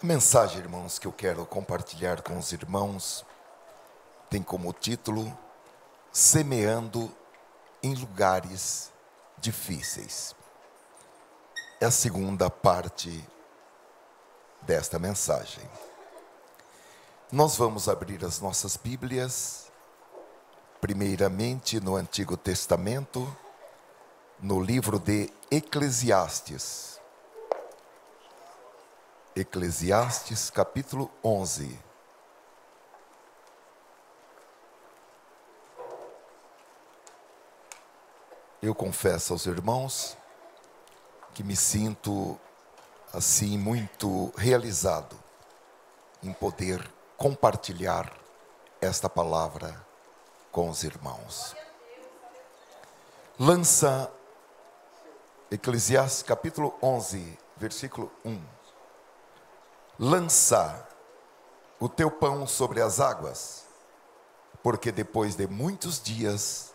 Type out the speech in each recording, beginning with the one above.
A mensagem, irmãos, que eu quero compartilhar com os irmãos tem como título Semeando em Lugares Difíceis. É a segunda parte desta mensagem. Nós vamos abrir as nossas Bíblias, primeiramente no Antigo Testamento, no livro de Eclesiastes. Eclesiastes, capítulo 11. Eu confesso aos irmãos que me sinto, assim, muito realizado em poder compartilhar esta palavra com os irmãos. Lança Eclesiastes, capítulo 11, versículo 1. Lança o teu pão sobre as águas, porque depois de muitos dias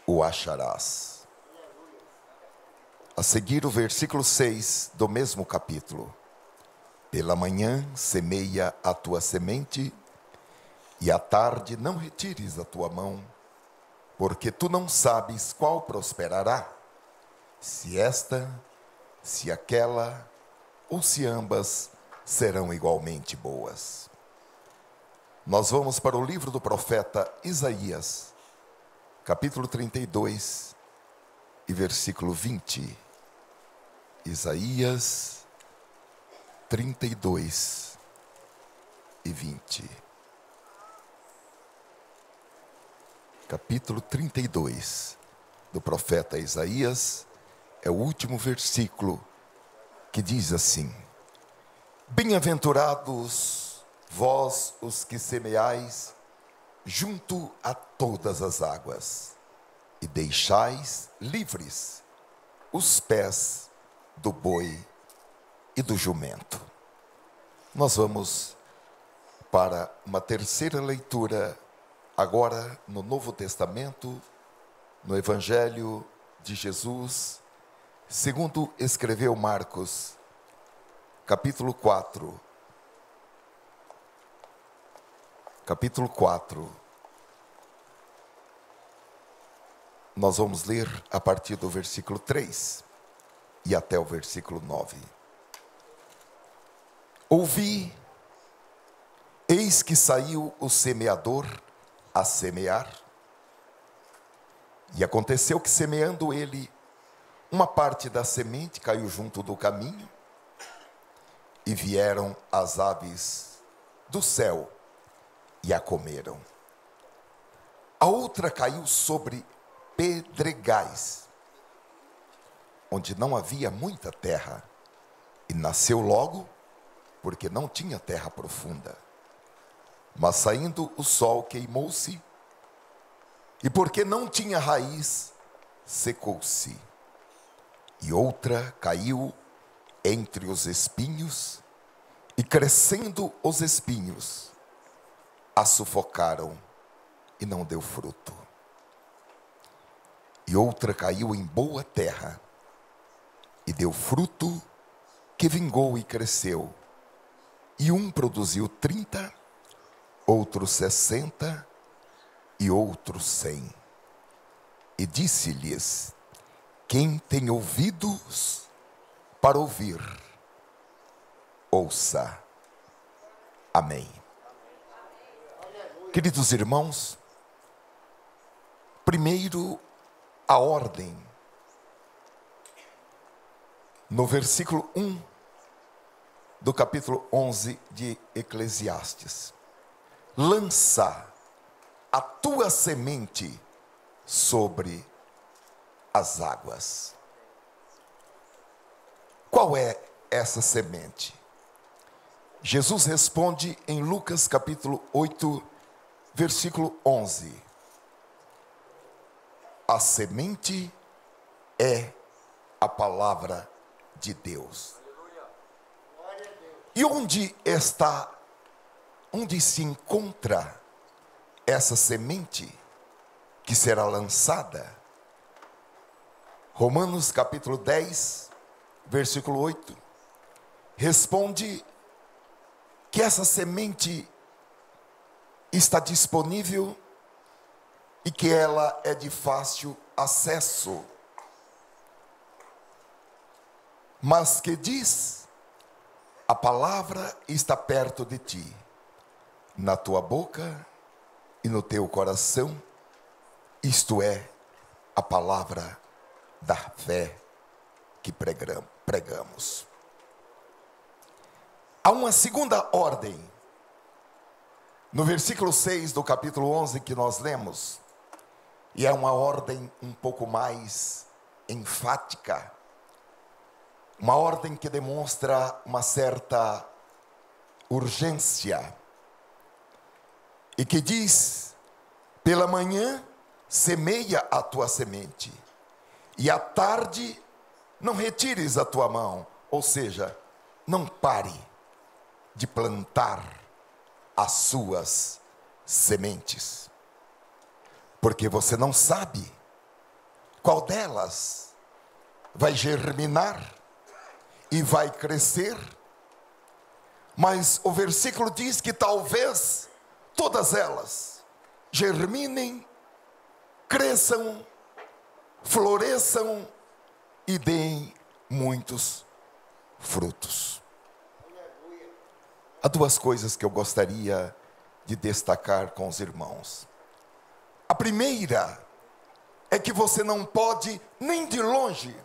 o acharás. A seguir o versículo 6 do mesmo capítulo. Pela manhã semeia a tua semente, e à tarde não retires a tua mão, porque tu não sabes qual prosperará, se esta, se aquela, ou se ambas serão igualmente boas. Nós vamos para o livro do profeta Isaías, capítulo 32 e versículo 20. Isaías 32 e 20. Capítulo 32 do profeta Isaías é o último versículo que diz assim: Bem-aventurados vós os que semeais junto a todas as águas, e deixais livres os pés do boi e do jumento. Nós vamos para uma terceira leitura, agora no Novo Testamento, no Evangelho de Jesus, segundo escreveu Marcos, capítulo 4. Capítulo 4. Nós vamos ler a partir do versículo 3 e até o versículo 9. Ouvi, eis que saiu o semeador a semear, e aconteceu que, semeando ele, uma parte da semente caiu junto do caminho, e vieram as aves do céu e a comeram. A outra caiu sobre pedregais, onde não havia muita terra, e nasceu logo, porque não tinha terra profunda. Mas saindo o sol queimou-se, e porque não tinha raiz, secou-se. E outra caiu entre os espinhos, e crescendo os espinhos, a sufocaram, e não deu fruto. E outra caiu em boa terra, e deu fruto, que vingou e cresceu. E um produziu 30, outro 60, e outro 100. E disse-lhes: quem tem ouvidos para ouvir, ouça. Amém. Queridos irmãos, primeiro a ordem. No versículo 1 do capítulo 11 de Eclesiastes. Lança a tua semente sobre as águas. Qual é essa semente? Jesus responde em Lucas capítulo 8, versículo 11. A semente é a palavra de Deus. E onde se encontra essa semente que será lançada? Romanos capítulo 10, versículo 8, responde que essa semente está disponível e que ela é de fácil acesso. Mas que diz: a palavra está perto de ti, na tua boca e no teu coração, isto é, a palavra da fé que pregamos. Há uma segunda ordem, no versículo 6 do capítulo 11 que nós lemos, e é uma ordem um pouco mais enfática, uma ordem que demonstra uma certa urgência, e que diz: pela manhã semeia a tua semente, e à tarde não retires a tua mão, ou seja, não pare de plantar as suas sementes, porque você não sabe qual delas vai germinar e vai crescer. Mas o versículo diz que talvez todas elas germinem, cresçam, floresçam e deem muitos frutos. Há duas coisas que eu gostaria de destacar com os irmãos. A primeira é que você não pode nem de longe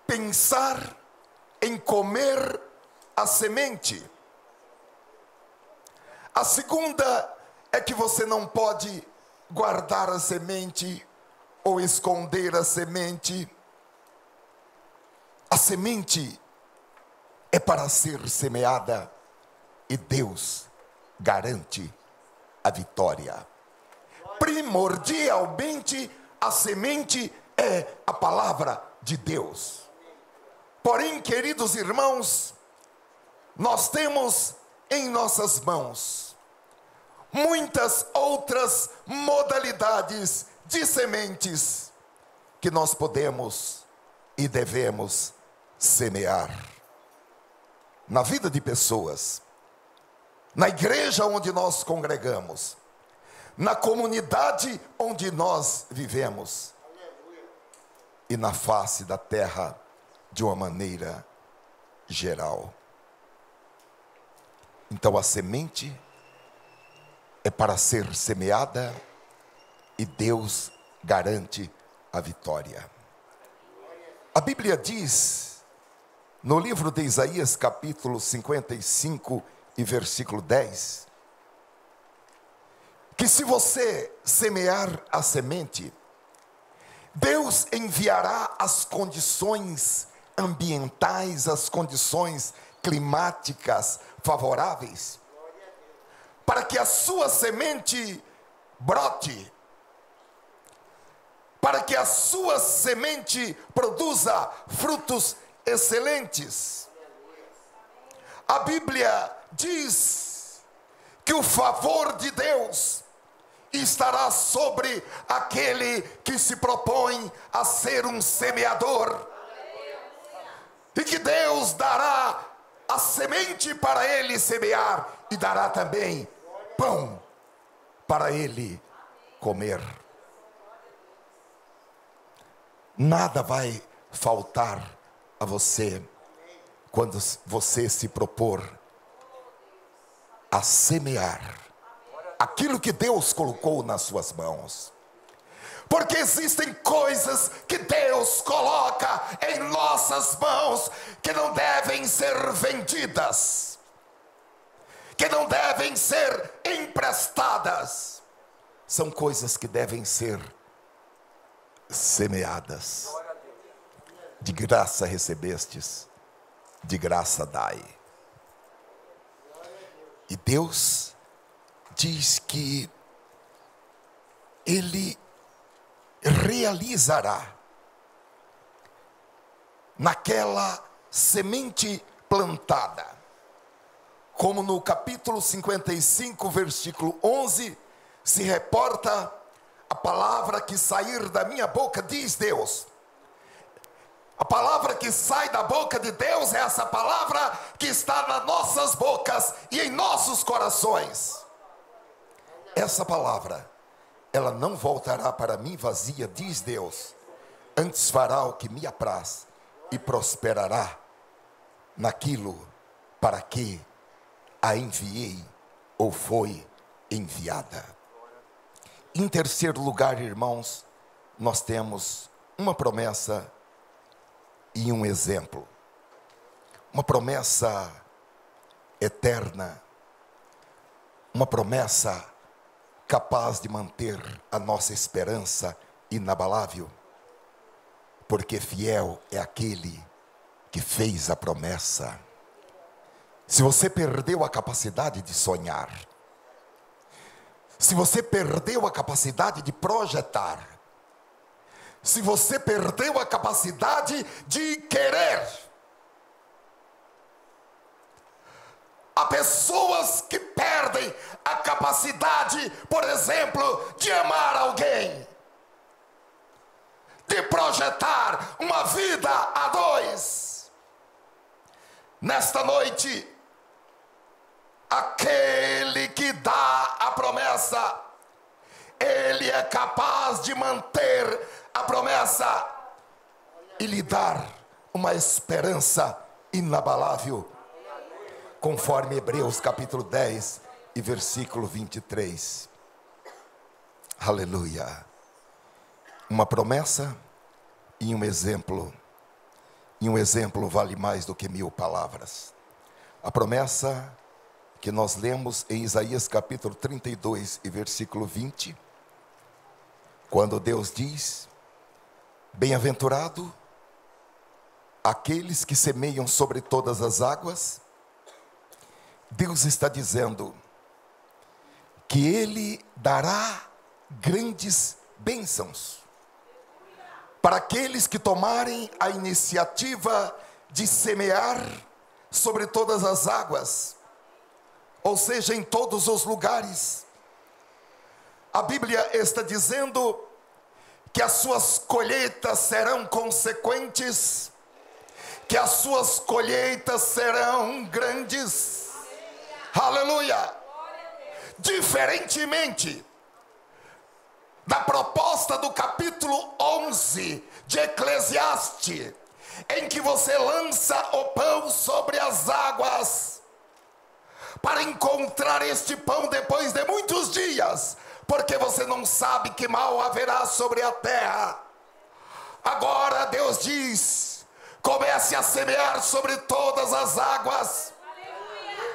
pensar em comer a semente. A segunda é que você não pode guardar a semente ou esconder a semente. A semente é para ser semeada e Deus garante a vitória. Primordialmente, a semente é a palavra de Deus. Porém, queridos irmãos, nós temos em nossas mãos muitas outras modalidades de sementes que nós podemos e devemos semear na vida de pessoas, na igreja onde nós congregamos, na comunidade onde nós vivemos e na face da terra de uma maneira geral. Então a semente é para ser semeada e Deus garante a vitória. A Bíblia diz, no livro de Isaías, capítulo 55 e versículo 10, que se você semear a semente, Deus enviará as condições ambientais, as condições climáticas favoráveis, para que a sua semente brote, para que a sua semente produza frutos excelentes. A Bíblia diz que o favor de Deus estará sobre aquele que se propõe a ser um semeador, e que Deus dará a semente para ele semear e dará também pão para ele comer. Nada vai faltar a você quando você se propor a semear aquilo que Deus colocou nas suas mãos. Porque existem coisas que Deus coloca em nossas mãos que não devem ser vendidas, que não devem ser emprestadas. São coisas que devem ser semeadas. De graça recebestes, de graça dai. E Deus diz que Ele realizará naquela semente plantada, como no capítulo 55, versículo 11, se reporta a palavra que sair da minha boca, diz Deus: A palavra que sai da boca de Deus é essa palavra que está nas nossas bocas e em nossos corações. Essa palavra, ela não voltará para mim vazia, diz Deus. Antes fará o que me apraz e prosperará naquilo para que a enviei ou foi enviada. Em terceiro lugar, irmãos, nós temos uma promessa e um exemplo. Uma promessa eterna, uma promessa capaz de manter a nossa esperança inabalável, porque fiel é aquele que fez a promessa. Se você perdeu a capacidade de sonhar, se você perdeu a capacidade de projetar, se você perdeu a capacidade de querer, há pessoas que perdem a capacidade, por exemplo, de amar alguém, de projetar uma vida a dois. Nesta noite, aquele que dá a promessa, ele é capaz de manter a promessa e lhe dar uma esperança inabalável, conforme Hebreus capítulo 10 e versículo 23. Aleluia. Uma promessa e um exemplo. E um exemplo vale mais do que 1000 palavras. A promessa que nós lemos em Isaías capítulo 32 e versículo 20, quando Deus diz: bem-aventurado aqueles que semeiam sobre todas as águas. Deus está dizendo que Ele dará grandes bênçãos para aqueles que tomarem a iniciativa de semear sobre todas as águas, ou seja, em todos os lugares. A Bíblia está dizendo que as suas colheitas serão consequentes, que as suas colheitas serão grandes. Aleluia! Diferentemente da proposta do capítulo 11 de Eclesiastes, em que você lança o pão sobre as águas, para encontrar este pão depois de muitos dias, porque você não sabe que mal haverá sobre a terra. Agora Deus diz: comece a semear sobre todas as águas.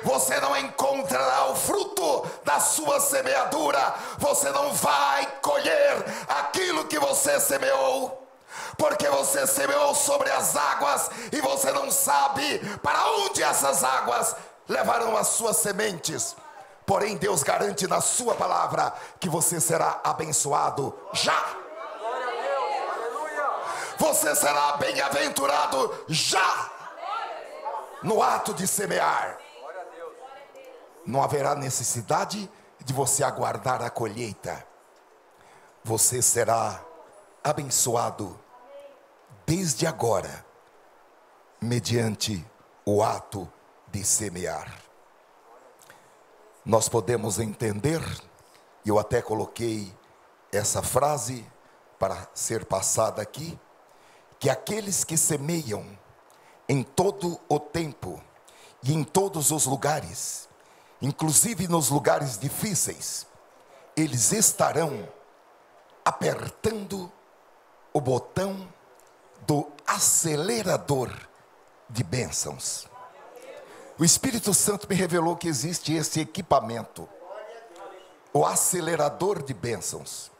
Você não encontrará o fruto da sua semeadura, você não vai colher aquilo que você semeou, porque você semeou sobre as águas e você não sabe para onde essas águas levarão as suas sementes. Porém, Deus garante na sua palavra que você será abençoado já. Você será bem-aventurado já no ato de semear. Não haverá necessidade de você aguardar a colheita. Você será abençoado desde agora, mediante o ato de semear. Nós podemos entender, eu até coloquei essa frase para ser passada aqui, que aqueles que semeiam em todo o tempo e em todos os lugares, inclusive nos lugares difíceis, eles estarão apertando o botão do acelerador de bênçãos. O Espírito Santo me revelou que existe esse equipamento, o acelerador de bênçãos,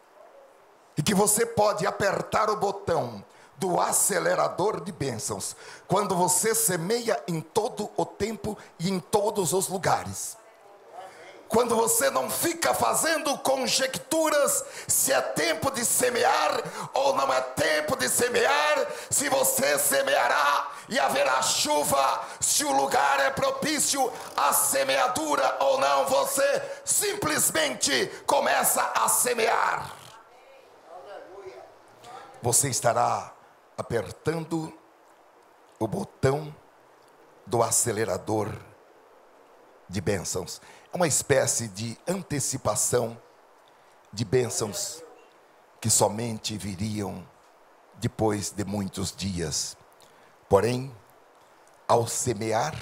e que você pode apertar o botão do acelerador de bênçãos quando você semeia em todo o tempo e em todos os lugares. Quando você não fica fazendo conjecturas se é tempo de semear ou não é tempo de semear, se você semeará e haverá chuva, se o lugar é propício à semeadura ou não, você simplesmente começa a semear. Você estará apertando o botão do acelerador de bênçãos. É uma espécie de antecipação de bênçãos que somente viriam depois de muitos dias. Porém, ao semear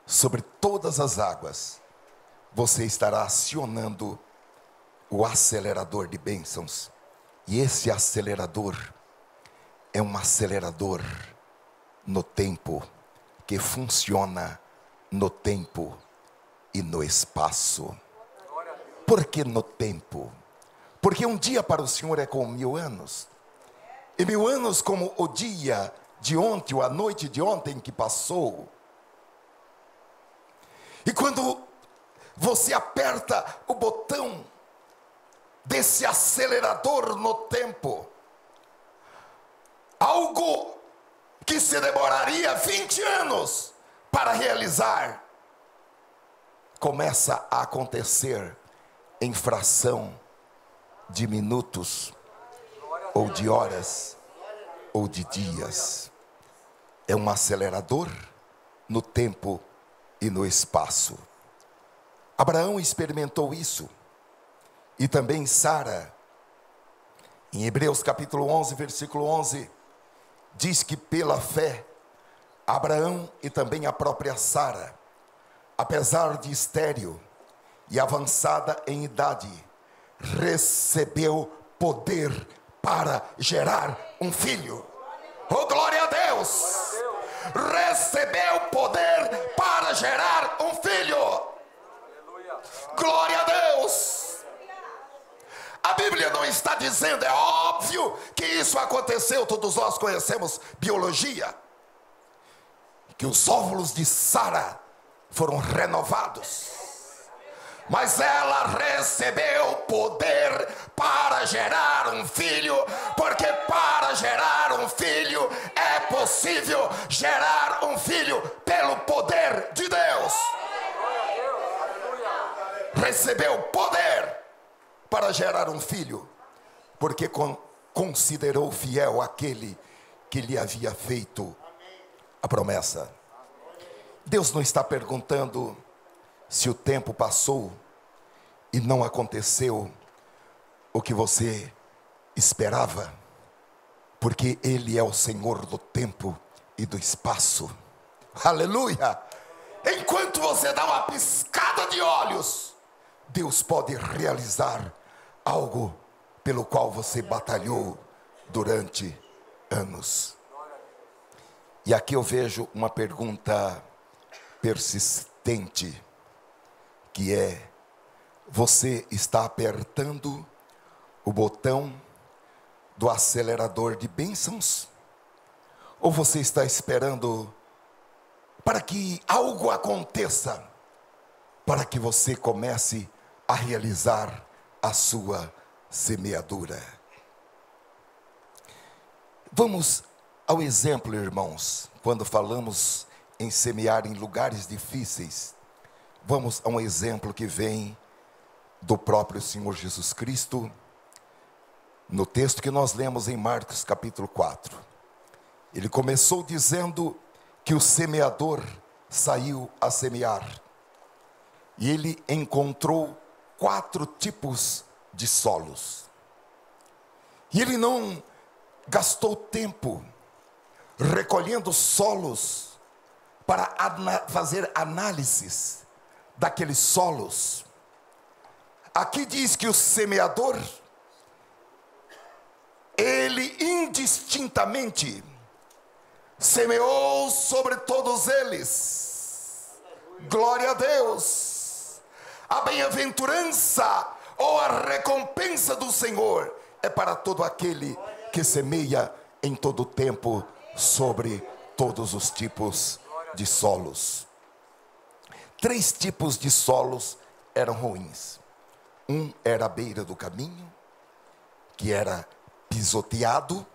sobre todas as águas, você estará acionando o acelerador de bênçãos. E esse acelerador é um acelerador no tempo, que funciona no tempo e no espaço. Por que no tempo? Porque um dia para o Senhor é como 1000 anos. E 1000 anos como o dia de ontem, ou a noite de ontem que passou. E quando você aperta o botão desse acelerador no tempo, algo que se demoraria 20 anos para realizar, começa a acontecer em fração de minutos, ou de horas, ou de dias. É um acelerador no tempo e no espaço. Abraão experimentou isso. E também Sara, em Hebreus capítulo 11, versículo 11, diz que pela fé, Abraão e também a própria Sara, apesar de estéril e avançada em idade, recebeu poder para gerar um filho. Oh, glória a Deus! Recebeu poder para gerar um filho. Glória a Deus! A Bíblia não está dizendo, é óbvio que isso aconteceu, todos nós conhecemos biologia, que os óvulos de Sara foram renovados, mas ela recebeu poder para gerar um filho, porque para gerar um filho é possível gerar um filho pelo poder de Deus. Recebeu poder para gerar um filho, porque considerou fiel aquele que lhe havia feito a promessa. Deus não está perguntando se o tempo passou e não aconteceu o que você esperava, porque Ele é o Senhor do tempo e do espaço. Aleluia! Enquanto você dá uma piscada de olhos, Deus pode realizar algo pelo qual você batalhou durante anos. E aqui eu vejo uma pergunta persistente, que é: você está apertando o botão do acelerador de bênçãos? Ou você está esperando para que algo aconteça, para que você comece a realizar a sua semeadura? Vamos ao exemplo, irmãos. Quando falamos em semear em lugares difíceis, vamos a um exemplo que vem do próprio Senhor Jesus Cristo, no texto que nós lemos em Marcos capítulo 4. Ele começou dizendo que o semeador saiu a semear, e ele encontrou 4 tipos de solos. E ele não gastou tempo recolhendo solos para fazer análises daqueles solos. Aqui diz que o semeador, ele indistintamente semeou sobre todos eles. Glória a Deus! A bem-aventurança ou a recompensa do Senhor é para todo aquele que semeia em todo tempo sobre todos os tipos de solos. 3 tipos de solos eram ruins. Um era à beira do caminho, que era pisoteado.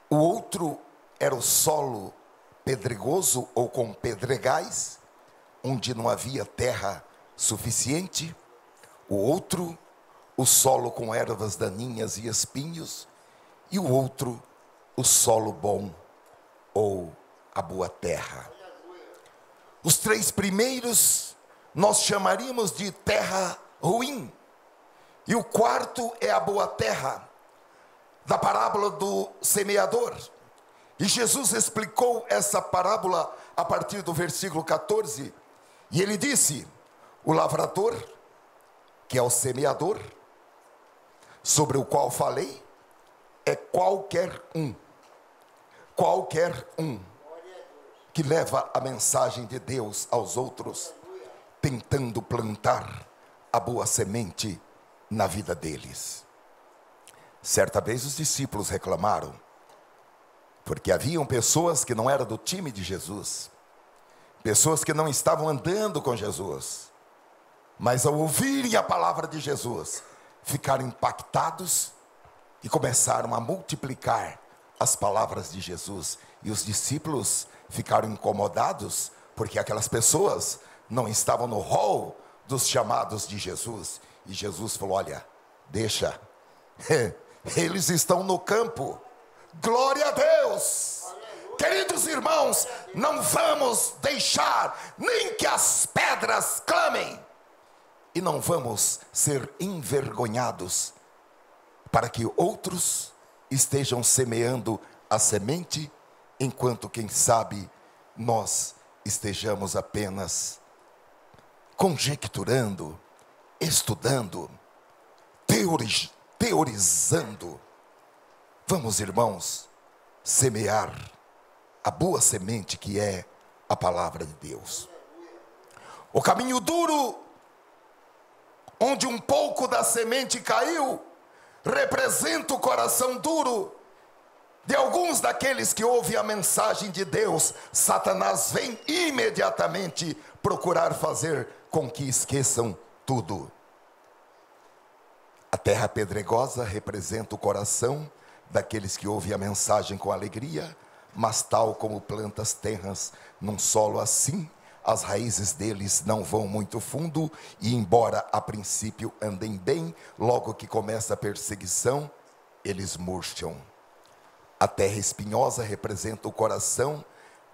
O outro era o solo pedregoso ou com pedregais, onde não havia terra suficiente. O outro, o solo com ervas daninhas e espinhos. E o outro, o solo bom ou a boa terra. Os 3 primeiros nós chamaríamos de terra ruim. E o 4º é a boa terra, da parábola do semeador. E Jesus explicou essa parábola a partir do versículo 14. E ele disse: o lavrador, que é o semeador, sobre o qual falei, é qualquer um que leva a mensagem de Deus aos outros, tentando plantar a boa semente na vida deles. Certa vez os discípulos reclamaram, porque haviam pessoas que não eram do time de Jesus, pessoas que não estavam andando com Jesus, mas ao ouvirem a palavra de Jesus, ficaram impactados e começaram a multiplicar as palavras de Jesus. E os discípulos ficaram incomodados, porque aquelas pessoas não estavam no rol dos chamados de Jesus. E Jesus falou: olha, deixa, eles estão no campo. Glória a Deus. Queridos irmãos, não vamos deixar nem que as pedras clamem, e não vamos ser envergonhados, para que outros estejam semeando a semente, enquanto, quem sabe, nós estejamos apenas conjecturando, estudando, teorizando. Vamos, irmãos, semear a boa semente, que é a palavra de Deus. O caminho duro, onde um pouco da semente caiu, representa o coração duro de alguns daqueles que ouvem a mensagem de Deus. Satanás vem imediatamente procurar fazer com que esqueçam tudo. A terra pedregosa representa o coração daqueles que ouvem a mensagem com alegria, mas tal como plantas tenras num solo assim, as raízes deles não vão muito fundo, e embora a princípio andem bem, logo que começa a perseguição, eles murcham. A terra espinhosa representa o coração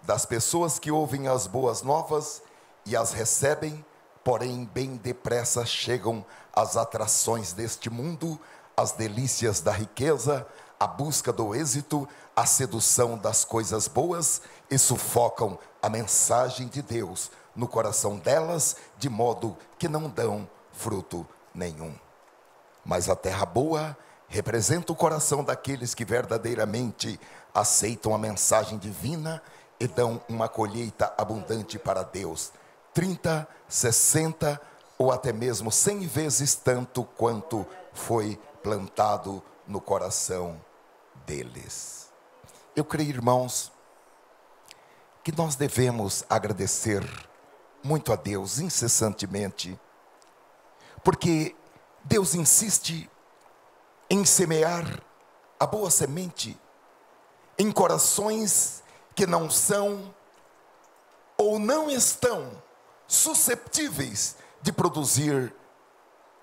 das pessoas que ouvem as boas novas e as recebem, porém bem depressa chegam às atrações deste mundo, as delícias da riqueza, a busca do êxito, a sedução das coisas boas, e sufocam a mensagem de Deus no coração delas, de modo que não dão fruto nenhum. Mas a terra boa representa o coração daqueles que verdadeiramente aceitam a mensagem divina e dão uma colheita abundante para Deus, 30, 60 ou até mesmo 100 vezes tanto quanto foi plantado no coração deles. Eu creio, irmãos, que nós devemos agradecer muito a Deus incessantemente, porque Deus insiste em semear a boa semente em corações que não são ou não estão susceptíveis de produzir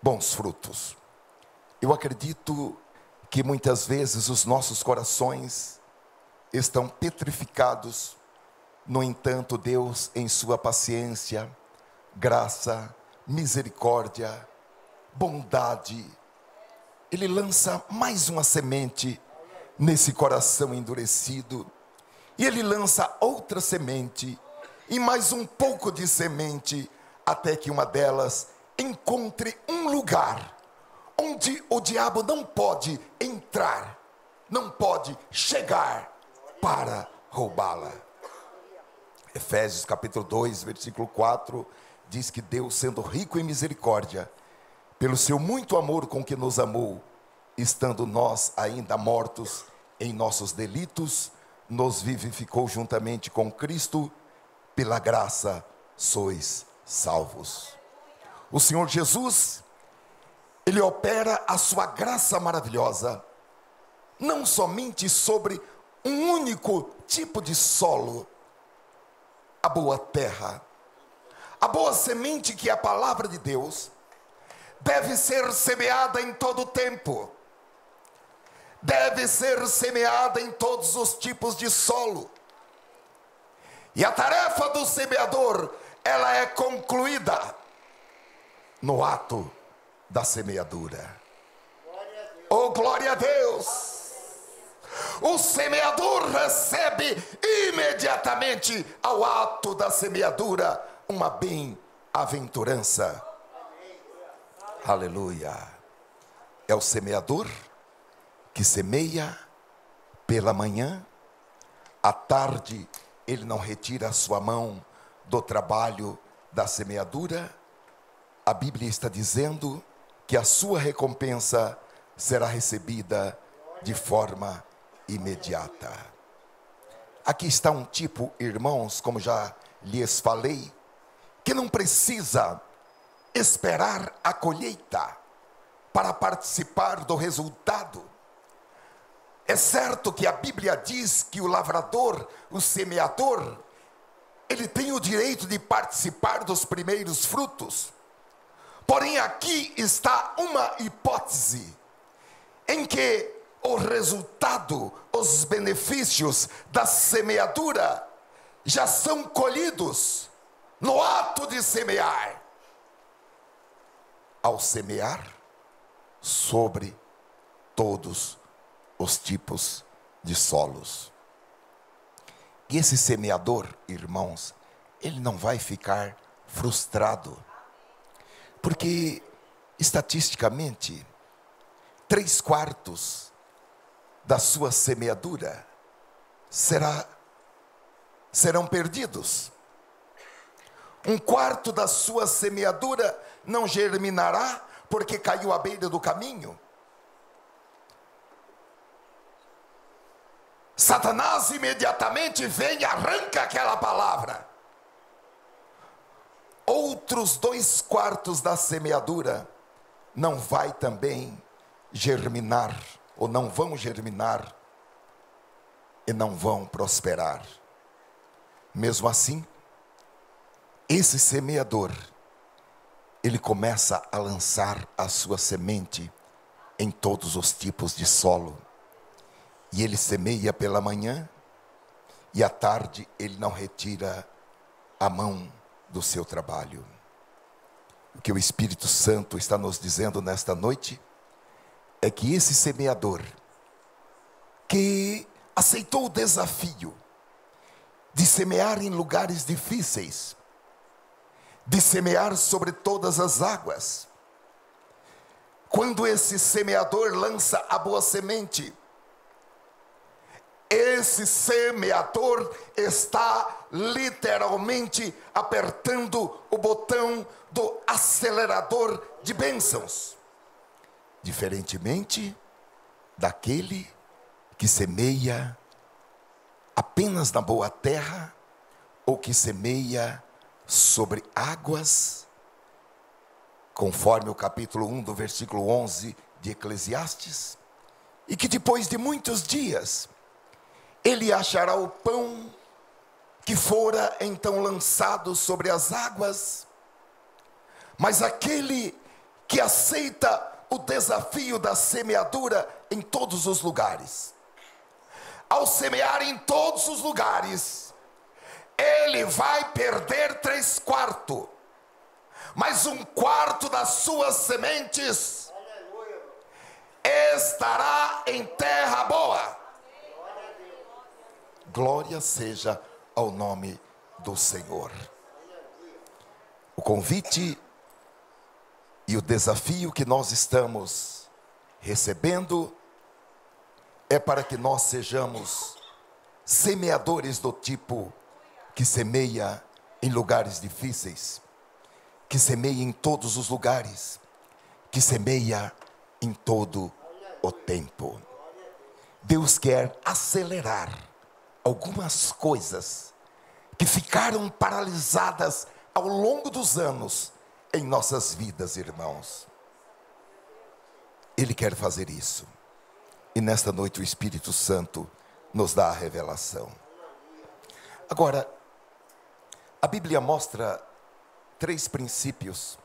bons frutos. Eu acredito que muitas vezes os nossos corações estão petrificados. No entanto, Deus, em sua paciência, graça, misericórdia, bondade, Ele lança mais uma semente nesse coração endurecido, e Ele lança outra semente, e mais um pouco de semente, até que uma delas encontre um lugar onde o diabo não pode entrar, não pode chegar para roubá-la. Efésios capítulo 2, versículo 4, diz que Deus, sendo rico em misericórdia, pelo seu muito amor com que nos amou, estando nós ainda mortos em nossos delitos, nos vivificou juntamente com Cristo, pela graça sois salvos. O Senhor Jesus, Ele opera a sua graça maravilhosa, não somente sobre um único tipo de solo, a boa terra, a boa semente, que é a palavra de Deus, deve ser semeada em todo o tempo, deve ser semeada em todos os tipos de solo. E a tarefa do semeador, ela é concluída no ato da semeadura. Oh, glória a Deus! O semeador recebe imediatamente ao ato da semeadura uma bem-aventurança. Aleluia! É o semeador que semeia pela manhã, à tarde ele não retira a sua mão do trabalho da semeadura. A Bíblia está dizendo que a sua recompensa será recebida de forma imediata. Aqui está um tipo, irmãos, como já lhes falei, que não precisa esperar a colheita para participar do resultado. É certo que a Bíblia diz que o lavrador, o semeador, ele tem o direito de participar dos primeiros frutos. Porém, aqui está uma hipótese em que o resultado, os benefícios da semeadura já são colhidos no ato de semear. Ao semear sobre todos os tipos de solos. E esse semeador, irmãos, ele não vai ficar frustrado. Porque, estatisticamente, 3/4 da sua semeadura serão perdidos. 1/4 da sua semeadura não germinará porque caiu à beira do caminho. Satanás imediatamente vem e arranca aquela palavra. Outros 2/4 da semeadura não vai também germinar, ou não vão germinar, e não vão prosperar. Mesmo assim, esse semeador, ele começa a lançar a sua semente em todos os tipos de solo. E ele semeia pela manhã, e à tarde ele não retira a mão do seu trabalho. O que o Espírito Santo está nos dizendo nesta noite é que esse semeador, que aceitou o desafio de semear em lugares difíceis, de semear sobre todas as águas, quando esse semeador lança a boa semente, esse semeador está literalmente apertando o botão do acelerador de bênçãos. Diferentemente daquele que semeia apenas na boa terra, ou que semeia sobre águas, conforme o capítulo 1 do versículo 11 de Eclesiastes, e que depois de muitos dias ele achará o pão que fora então lançado sobre as águas. Mas aquele que aceita o desafio da semeadura em todos os lugares, ao semear em todos os lugares, ele vai perder 3/4, mas 1/4 das suas sementes estará em terra boa. Glória seja ao nome do Senhor. O convite e o desafio que nós estamos recebendo é para que nós sejamos semeadores do tipo que semeia em lugares difíceis, que semeia em todos os lugares, que semeia em todo o tempo. Deus quer acelerar algumas coisas que ficaram paralisadas ao longo dos anos em nossas vidas, irmãos. Ele quer fazer isso. E nesta noite o Espírito Santo nos dá a revelação. Agora, a Bíblia mostra 3 princípios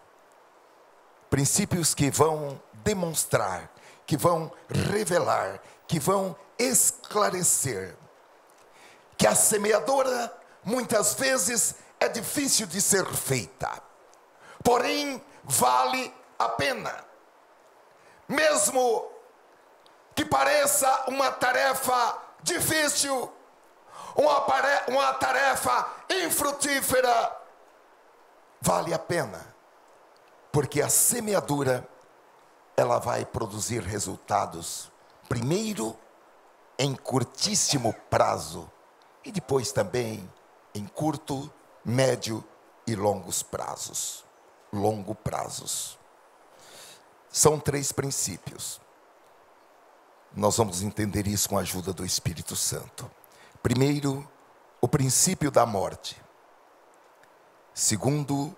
princípios que vão demonstrar, que vão revelar, que vão esclarecer que a semeadura muitas vezes é difícil de ser feita, porém vale a pena, mesmo que pareça uma tarefa difícil, uma tarefa infrutífera, vale a pena, porque a semeadura, ela vai produzir resultados, primeiro em curtíssimo prazo, e depois também em curto, médio e longos prazos. São 3 princípios. Nós vamos entender isso com a ajuda do Espírito Santo. Primeiro, o princípio da morte. Segundo,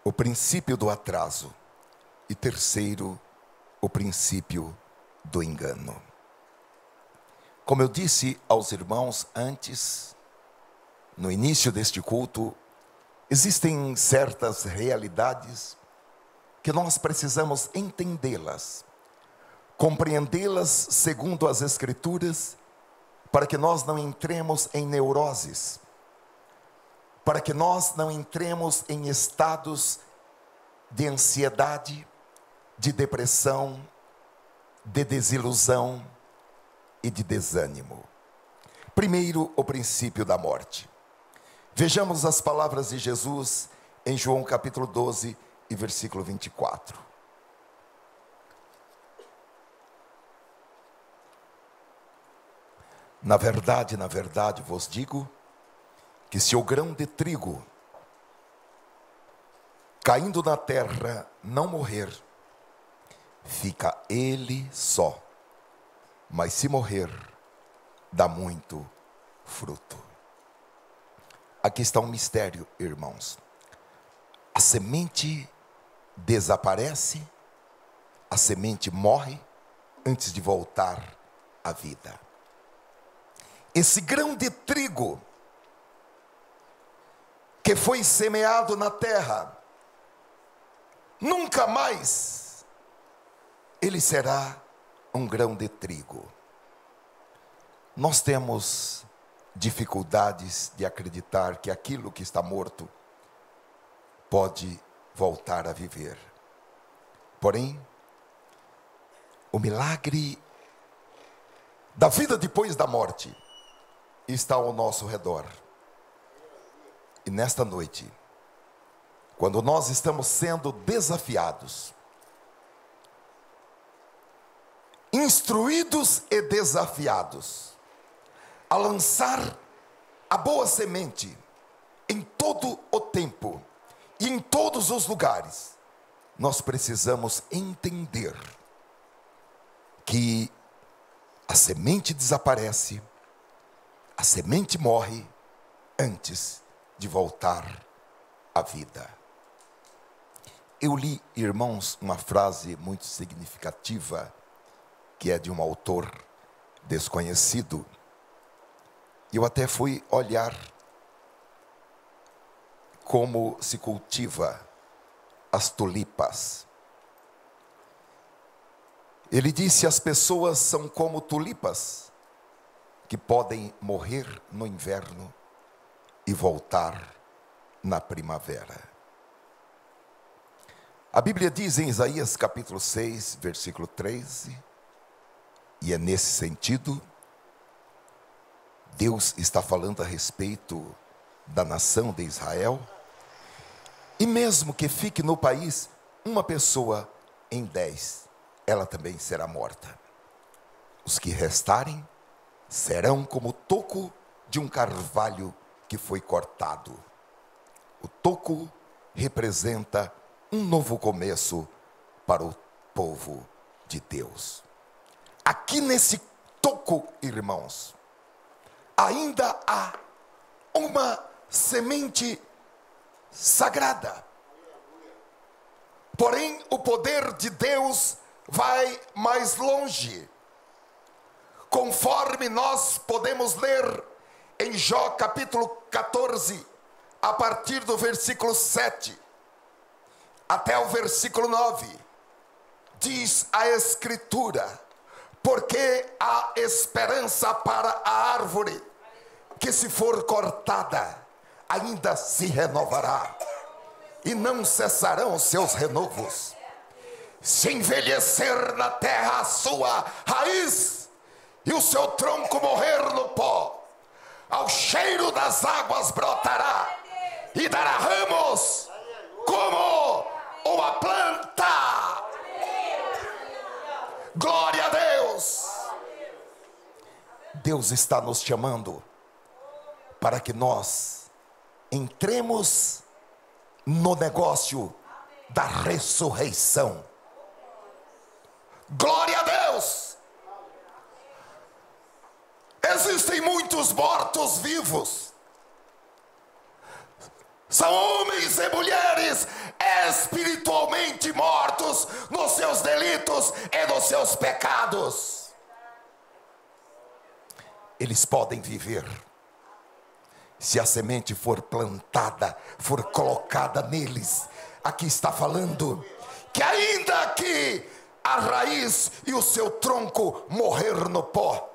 o princípio do atraso. E terceiro, o princípio do engano. Como eu disse aos irmãos antes, no início deste culto, existem certas realidades que nós precisamos entendê-las, compreendê-las segundo as Escrituras, para que nós não entremos em neuroses, para que nós não entremos em estados de ansiedade, de depressão, de desilusão e de desânimo. Primeiro, o princípio da morte. Vejamos as palavras de Jesus em João capítulo 12 e versículo 24. Na verdade vos digo, que se o grão de trigo caindo na terra não morrer, fica ele só, mas se morrer, dá muito fruto. Aqui está um mistério, irmãos. A semente desaparece, a semente morre antes de voltar à vida. Esse grão de trigo que foi semeado na terra, nunca mais ele será um grão de trigo. Nós temos dificuldades de acreditar que aquilo que está morto pode voltar a viver. Porém, o milagre da vida depois da morte está ao nosso redor. E nesta noite, quando nós estamos sendo desafiados, instruídos e desafiados a lançar a boa semente em todo o tempo e em todos os lugares, nós precisamos entender que a semente desaparece, a semente morre antes de voltar à vida. Eu li, irmãos, uma frase muito significativa, que é de um autor desconhecido. Eu até fui olhar como se cultiva as tulipas. Ele disse: as pessoas são como tulipas, que podem morrer no inverno e voltar na primavera. A Bíblia diz em Isaías capítulo 6, versículo 13, e é nesse sentido, Deus está falando a respeito da nação de Israel, e mesmo que fique no país uma pessoa em 10, ela também será morta. Os que restarem serão como o toco de um carvalho que foi cortado. O toco representa um novo começo para o povo de Deus. Aqui nesse toco, irmãos, ainda há uma semente sagrada. Porém, o poder de Deus vai mais longe. Conforme nós podemos ler em Jó capítulo 14, a partir do versículo 7. até o versículo 9, diz a Escritura: porque há esperança para a árvore, que se for cortada, ainda se renovará, e não cessarão seus renovos. Se envelhecer na terra a sua raiz, e o seu tronco morrer no pó, ao cheiro das águas brotará, e dará ramos como uma planta. Glória a Deus. Deus está nos chamando para que nós entremos no negócio da ressurreição. Glória a Deus. Existem muitos mortos vivos. São homens e mulheres espiritualmente mortos nos seus delitos e nos seus pecados. Eles podem viver se a semente for plantada, for colocada neles. Aqui está falando que ainda que a raiz e o seu tronco morrer no pó,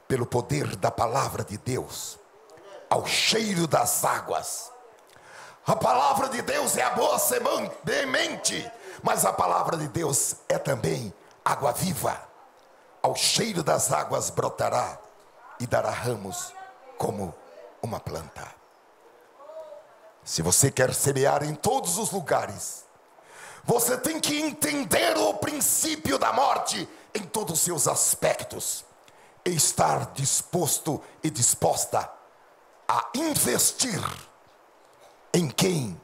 pelo poder da palavra de Deus, ao cheiro das águas. A palavra de Deus é a boa semente, mas a palavra de Deus é também água viva. Ao cheiro das águas brotará e dará ramos como uma planta. Se você quer semear em todos os lugares, você tem que entender o princípio da morte em todos os seus aspectos, e estar disposto e disposta a investir em quem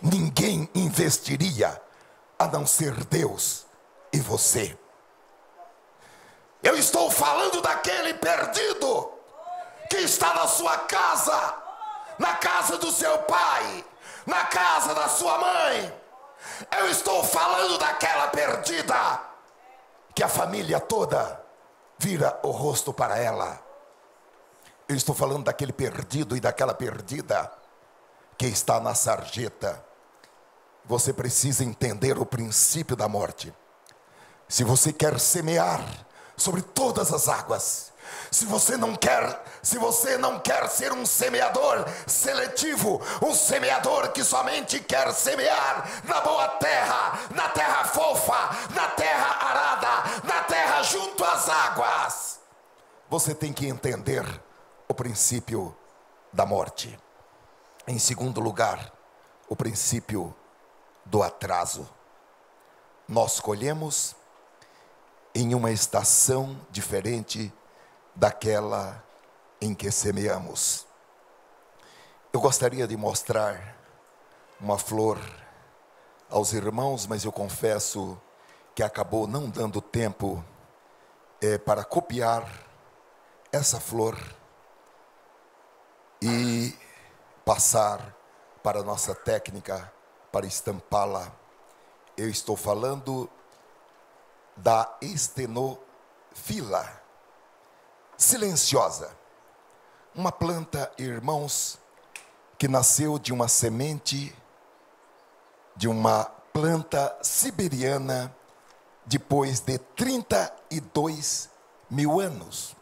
ninguém investiria, a não ser Deus e você. Eu estou falando daquele perdido que está na sua casa, na casa do seu pai, na casa da sua mãe. Eu estou falando daquela perdida que a família toda vira o rosto para ela. Eu estou falando daquele perdido e daquela perdida que está na sarjeta. Você precisa entender o princípio da morte. Se você quer semear sobre todas as águas, se você não quer ser um semeador seletivo, um semeador que somente quer semear na boa terra, na terra fofa, na terra arada, na terra junto às águas, você tem que entender o princípio da morte. Em segundo lugar, o princípio do atraso. Nós colhemos em uma estação diferente daquela em que semeamos. Eu gostaria de mostrar uma flor aos irmãos, mas eu confesso que acabou não dando tempo para copiar essa flor e passar para a nossa técnica para estampá-la. Eu estou falando da estenofila silenciosa, uma planta, irmãos, que nasceu de uma semente de uma planta siberiana depois de 32 mil anos.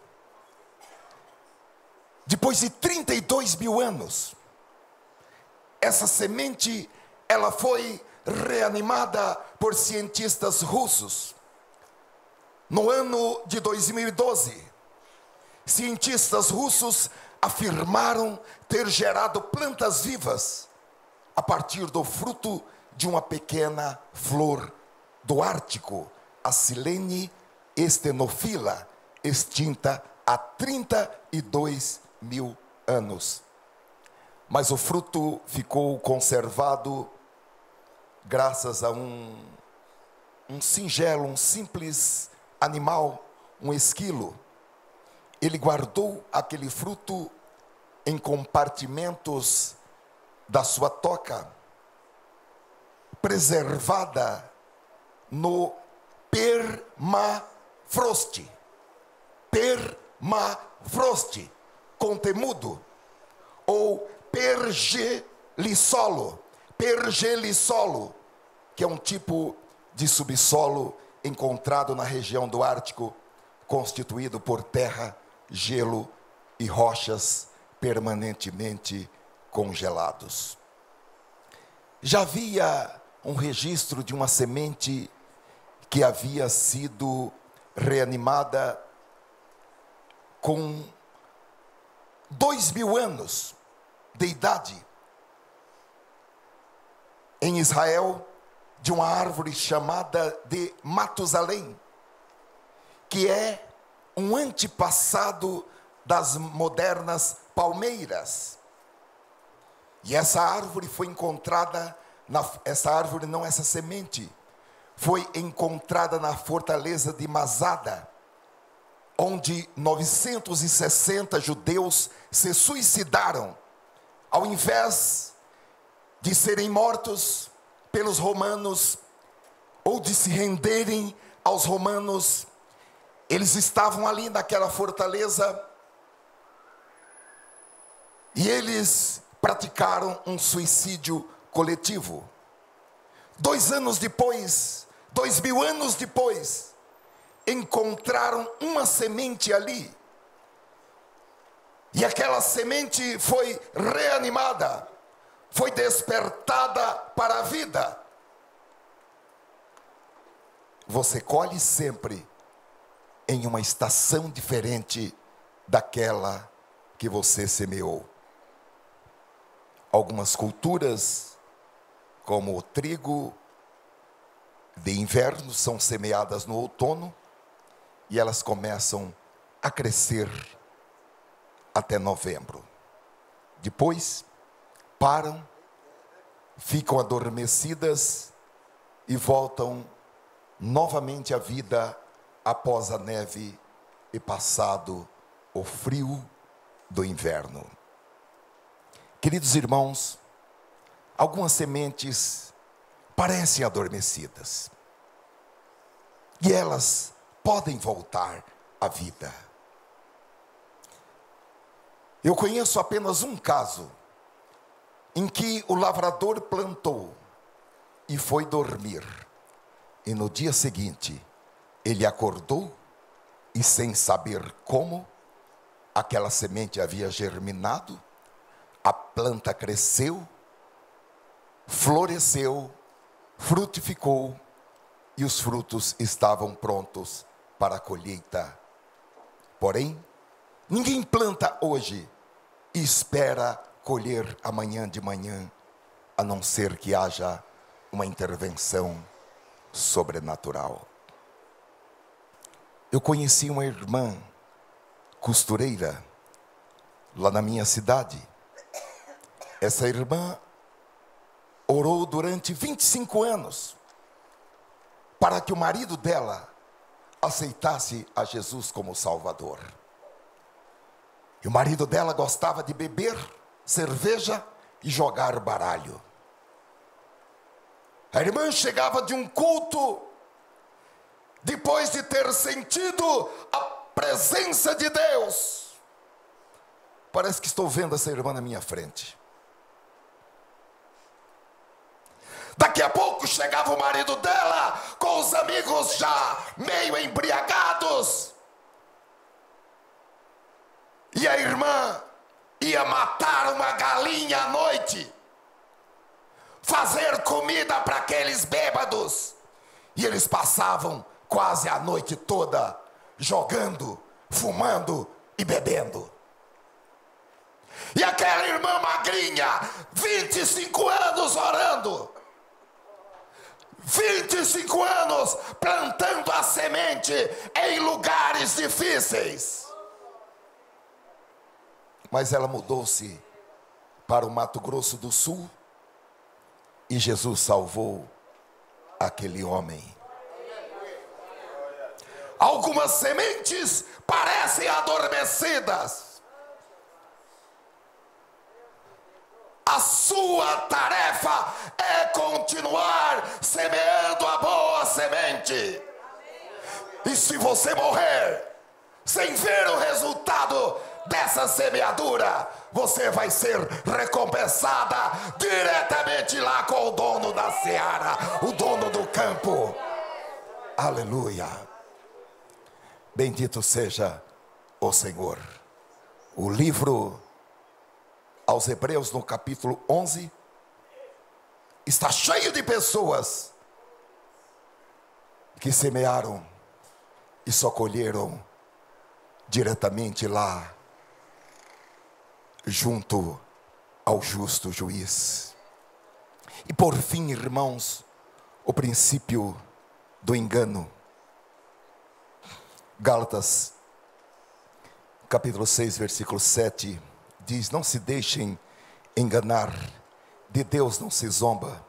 Depois de 32 mil anos, essa semente, ela foi reanimada por cientistas russos. No ano de 2012, cientistas russos afirmaram ter gerado plantas vivas a partir do fruto de uma pequena flor do Ártico, a Silene estenofila, extinta há 32 mil anos. Mas o fruto ficou conservado graças a um singelo, um simples animal, um esquilo. Ele guardou aquele fruto em compartimentos da sua toca, preservada no permafrost. Permafrost, com temudo, ou pergelitos. lissolo, pergelissolo, que é um tipo de subsolo encontrado na região do Ártico, constituído por terra, gelo e rochas permanentemente congelados. Já havia um registro de uma semente que havia sido reanimada com 2000 anos de idade em Israel, de uma árvore chamada de Matusalém, que é um antepassado das modernas palmeiras. E essa árvore foi encontrada, essa semente, foi encontrada na fortaleza de Masada, onde 960 judeus se suicidaram, ao invés de serem mortos pelos romanos, ou de se renderem aos romanos. Eles estavam ali naquela fortaleza, e eles praticaram um suicídio coletivo. 2000 anos depois, encontraram uma semente ali, e aquela semente foi reanimada, foi despertada para a vida. Você colhe sempre em uma estação diferente daquela que você semeou. Algumas culturas, como o trigo de inverno, são semeadas no outono, e elas começam a crescer até novembro. Depois, param, ficam adormecidas e voltam novamente à vida após a neve e passado o frio do inverno. Queridos irmãos, algumas sementes parecem adormecidas, e elas podem voltar à vida. Eu conheço apenas um caso em que o lavrador plantou e foi dormir, e no dia seguinte ele acordou, e sem saber como, aquela semente havia germinado, a planta cresceu, floresceu, frutificou, e os frutos estavam prontos para a colheita. Porém, ninguém planta hoje e espera colher amanhã de manhã, a não ser que haja uma intervenção sobrenatural. Eu conheci uma irmã costureira lá na minha cidade. Essa irmã orou durante 25 anos para que o marido dela aceitasse a Jesus como Salvador. E o marido dela gostava de beber cerveja e jogar baralho. A irmã chegava de um culto, depois de ter sentido a presença de Deus. Parece que estou vendo essa irmã na minha frente. Daqui a pouco chegava o marido dela, com os amigos já meio embriagados. E a irmã ia matar uma galinha à noite, fazer comida para aqueles bêbados. E eles passavam quase a noite toda jogando, fumando e bebendo. E aquela irmã magrinha, 25 anos orando, 25 anos plantando a semente em lugares difíceis. Mas ela mudou-se para o Mato Grosso do Sul, e Jesus salvou aquele homem. Algumas sementes parecem adormecidas. A sua tarefa é continuar semeando a boa semente. E se você morrer sem ver o resultado dessa semeadura, você vai ser recompensada diretamente lá com o dono da seara, o dono do campo. Aleluia. Bendito seja o Senhor. O livro aos Hebreus, no capítulo 11, está cheio de pessoas que semearam e só colheram diretamente lá, junto ao justo juiz. E por fim, irmãos, o princípio do engano. Gálatas, capítulo 6, versículo 7, diz: não se deixem enganar, de Deus não se zomba,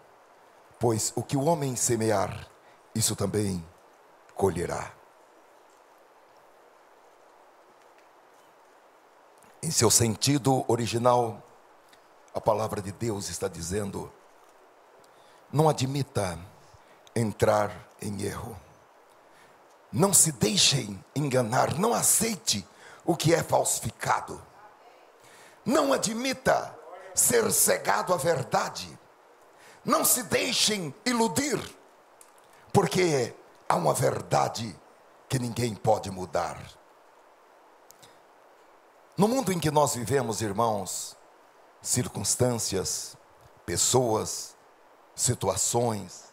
pois o que o homem semear, isso também colherá. Em seu sentido original, a palavra de Deus está dizendo: não admita entrar em erro. Não se deixem enganar, não aceite o que é falsificado. Não admita ser cegado à verdade. Não se deixem iludir, porque há uma verdade que ninguém pode mudar. No mundo em que nós vivemos, irmãos, circunstâncias, pessoas, situações,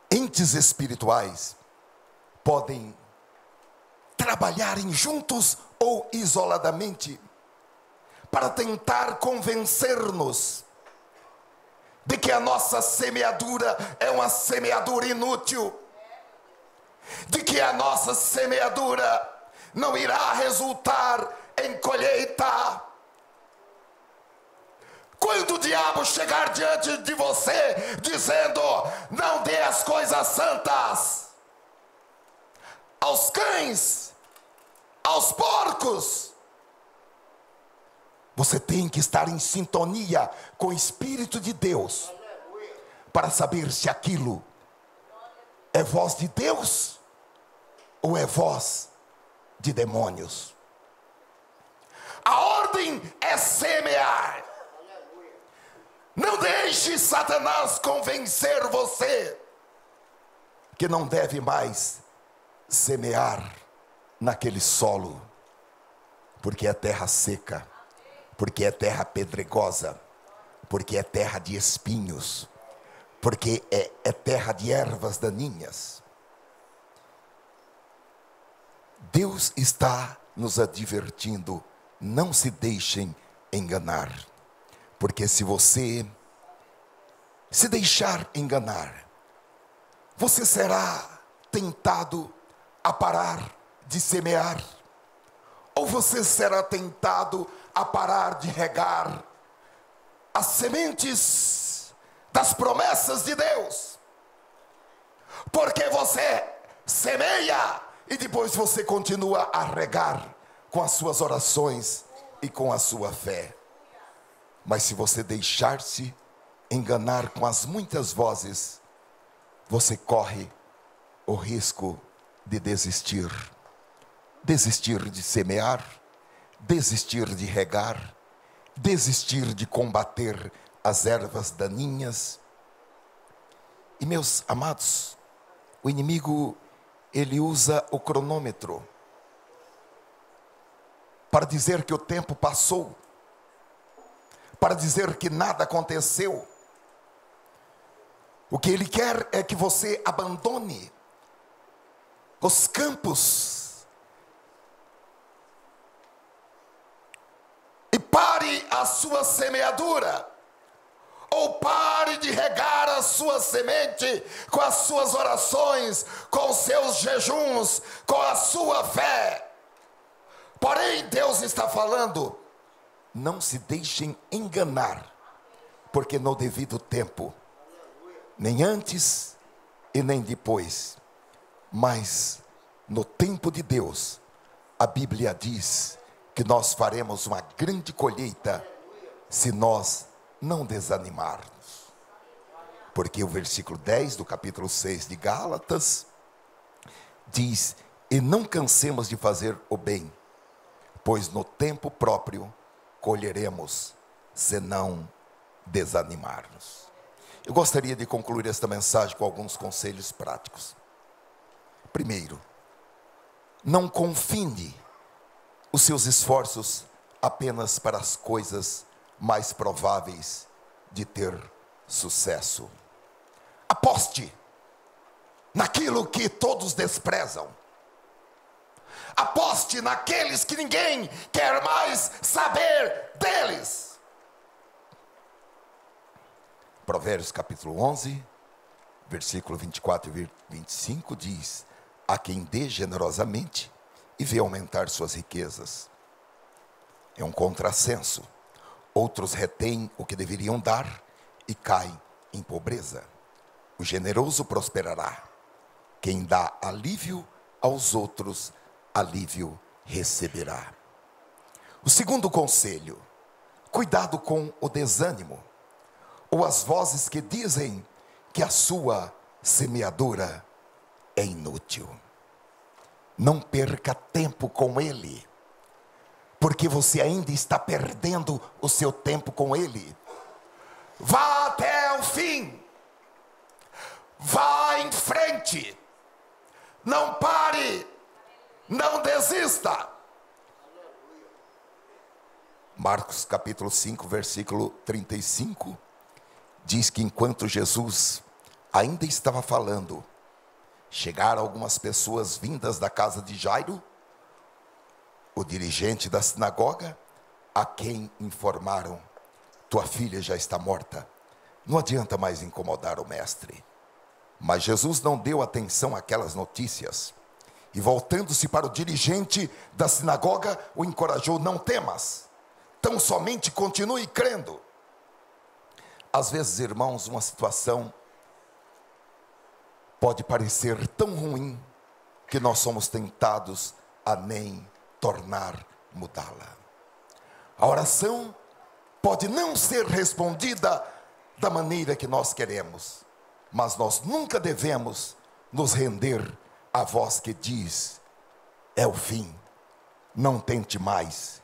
entes espirituais podem trabalharem juntos ou isoladamente para tentar convencer-nos de que a nossa semeadura é uma semeadura inútil, de que a nossa semeadura não irá resultar em colheita. Quando o diabo chegar diante de você dizendo: não dê as coisas santas aos cães, aos porcos, você tem que estar em sintonia com o Espírito de Deus para saber se aquilo é voz de Deus ou é voz de demônios. A ordem é semear. Não deixe Satanás convencer você que não deve mais semear naquele solo, porque é terra seca, porque é terra pedregosa, porque é terra de espinhos, porque é terra de ervas daninhas. Deus está nos advertindo: não se deixem enganar, porque se você se deixar enganar, você será tentado a parar de semear, ou você será tentado a parar de regar as sementes das promessas de Deus, porque você semeia e depois você continua a regar com as suas orações e com a sua fé. Mas se você deixar-se enganar com as muitas vozes, você corre o risco de desistir. Desistir de semear, desistir de regar, desistir de combater as ervas daninhas. E meus amados, o inimigo, ele usa o cronômetro para dizer que o tempo passou, para dizer que nada aconteceu. O que ele quer é que você abandone os campos e pare a sua semeadura, ou pare de regar a sua semente com as suas orações, com os seus jejuns, com a sua fé. Porém, Deus está falando: não se deixem enganar, porque no devido tempo, nem antes e nem depois, mas no tempo de Deus, a Bíblia diz que nós faremos uma grande colheita se nós não desanimarmos. Porque o versículo 10 do capítulo 6 de Gálatas diz: e não cansemos de fazer o bem, pois no tempo próprio colheremos, se não desanimarmos. Eu gostaria de concluir esta mensagem com alguns conselhos práticos. Primeiro, não confine os seus esforços apenas para as coisas mais prováveis de ter sucesso. Aposte naquilo que todos desprezam. Aposte naqueles que ninguém quer mais saber deles. Provérbios capítulo 11, versículo 24 e 25 diz: a quem dê generosamente e vê aumentar suas riquezas. É um contrassenso. Outros retêm o que deveriam dar e caem em pobreza. O generoso prosperará. Quem dá alívio aos outros, alívio receberá. O segundo conselho: cuidado com o desânimo, ou as vozes que dizem que a sua semeadura é inútil. Não perca tempo com ele, porque você ainda está perdendo o seu tempo com ele. Vá até o fim. Vá em frente. Não pare. Não desista. Marcos capítulo 5, versículo 35, diz que enquanto Jesus ainda estava falando, chegaram algumas pessoas vindas da casa de Jairo, o dirigente da sinagoga, a quem informaram: tua filha já está morta, não adianta mais incomodar o mestre. Mas Jesus não deu atenção àquelas notícias, e voltando-se para o dirigente da sinagoga, o encorajou: não temas, tão somente continue crendo. Às vezes, irmãos, uma situação pode parecer tão ruim que nós somos tentados a nem tornar mudá-la. A oração pode não ser respondida da maneira que nós queremos, mas nós nunca devemos nos render à voz que diz: é o fim, não tente mais,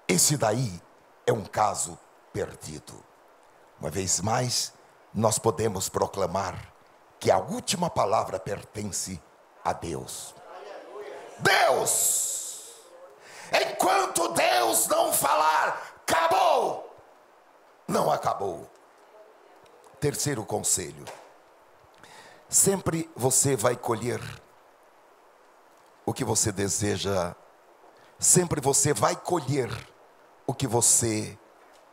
esse daí é um caso perdido. Uma vez mais, nós podemos proclamar que a última palavra pertence a Deus. Deus! Enquanto Deus não falar, acabou! Não acabou. Terceiro conselho: sempre você vai colher o que você deseja. Sempre você vai colher o que você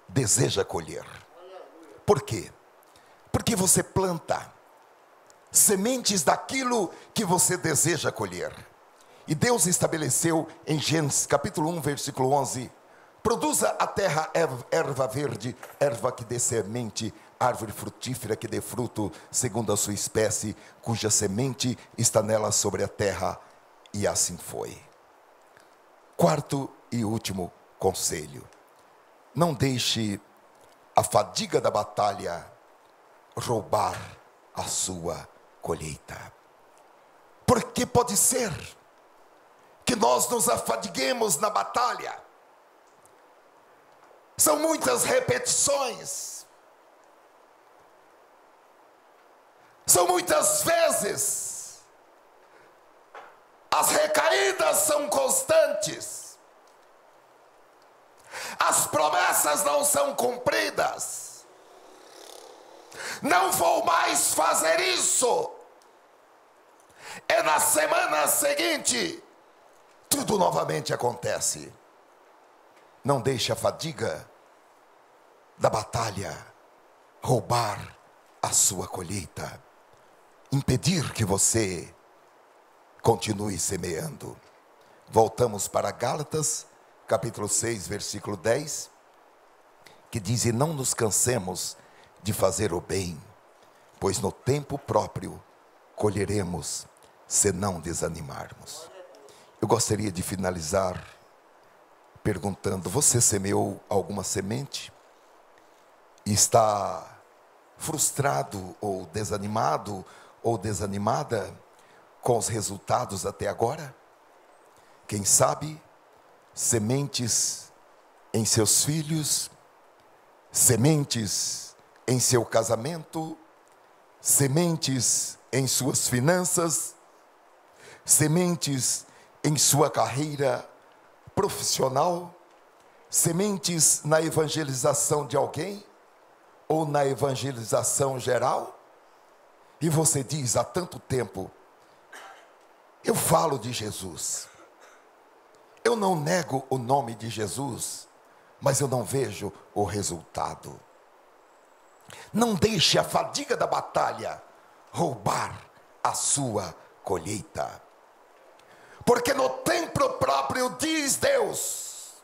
deseja colher. Por quê? Porque você planta sementes daquilo que você deseja colher. E Deus estabeleceu em Gênesis capítulo 1, versículo 11: produza a terra erva verde, erva que dê semente, árvore frutífera que dê fruto segundo a sua espécie, cuja semente está nela sobre a terra. E assim foi. Quarto e último conselho: não deixe a fadiga da batalha roubar a sua colheita. Porque pode ser que nós nos afadiguemos na batalha. São muitas repetições. São muitas vezes. As recaídas são constantes. As promessas não são cumpridas. Não vou mais fazer isso. E na semana seguinte, tudo novamente acontece. Não deixe a fadiga da batalha roubar a sua colheita, impedir que você continue semeando. Voltamos para Gálatas, capítulo 6, versículo 10, que diz: e não nos cansemos de fazer o bem, pois no tempo próprio colheremos, se não desanimarmos. Eu gostaria de finalizar perguntando: você semeou alguma semente e está frustrado ou desanimado ou desanimada com os resultados até agora? Quem sabe sementes em seus filhos, sementes em seu casamento, sementes em suas finanças, sementes em sua carreira profissional, sementes na evangelização de alguém ou na evangelização geral. E você diz: há tanto tempo eu falo de Jesus, eu não nego o nome de Jesus, mas eu não vejo o resultado. Não deixe a fadiga da batalha roubar a sua colheita, porque no tempo próprio, diz Deus,